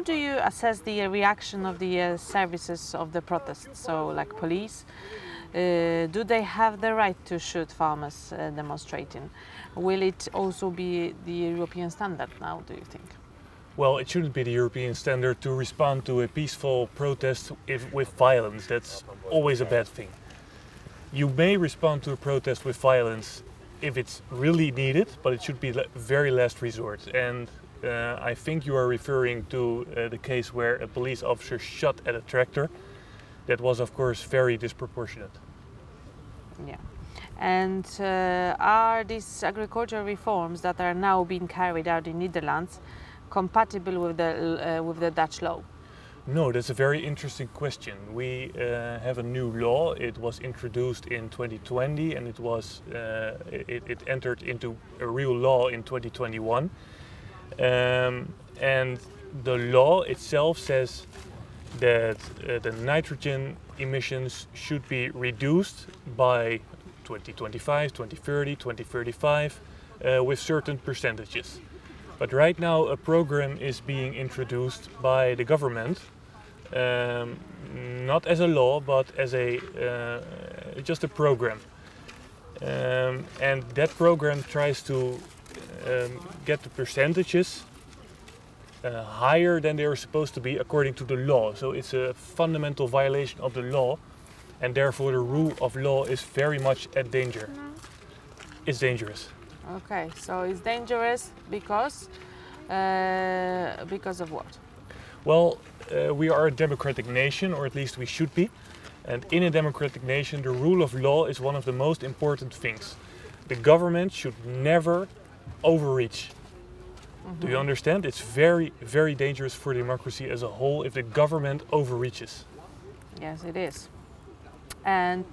do you assess the reaction of the services of the protests? So, like police, do they have the right to shoot farmers demonstrating? Will it also be the European standard now, do you think? Well, it shouldn't be the European standard to respond to a peaceful protest with violence. That's always a bad thing. You may respond to a protest with violence if it's really needed, but it should be very last resort. And I think you are referring to the case where a police officer shot at a tractor. That was, of course, very disproportionate. Yeah. And are these agricultural reforms that are now being carried out in Netherlands compatible with the Dutch law? No, that's a very interesting question. We have a new law. It was introduced in 2020 and it entered into a real law in 2021. And the law itself says that the nitrogen emissions should be reduced by 2025, 2030, 2035 with certain percentages. But right now a program is being introduced by the government, not as a law, but as just a program. And that program tries to get the percentages higher than they are supposed to be according to the law. So it's a fundamental violation of the law, and therefore the rule of law is very much at danger. It's dangerous. Okay, so it's dangerous because of what? Well, we are a democratic nation, or at least we should be. And in a democratic nation, the rule of law is one of the most important things. The government should never overreach. Mm-hmm. Do you understand? It's very, very dangerous for democracy as a whole if the government overreaches. Yes, it is. And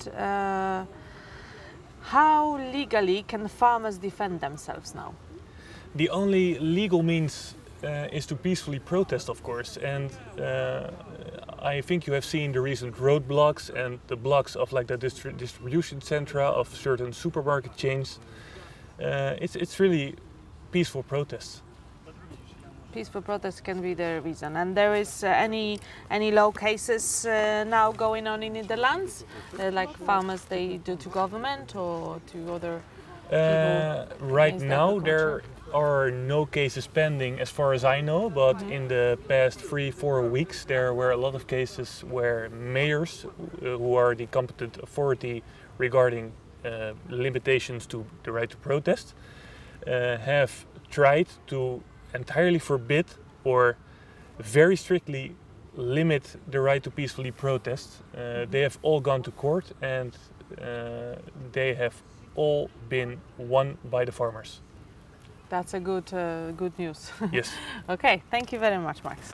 how legally can farmers defend themselves now? The only legal means is to peacefully protest, of course. And I think you have seen the recent roadblocks and the blocks of like the distribution centra of certain supermarket chains. It's really peaceful protests. Peaceful protests can be the reason. And there is any law cases now going on in the Netherlands, like farmers they do to government or to other people? Right now there are no cases pending as far as I know, but in the past 3-4 weeks there were a lot of cases where mayors, who are the competent authority regarding limitations to the right to protest, have tried to entirely forbid or very strictly limit the right to peacefully protest. They have all gone to court and they have all been won by the farmers. That's a good news. Yes. Okay, thank you very much, Max.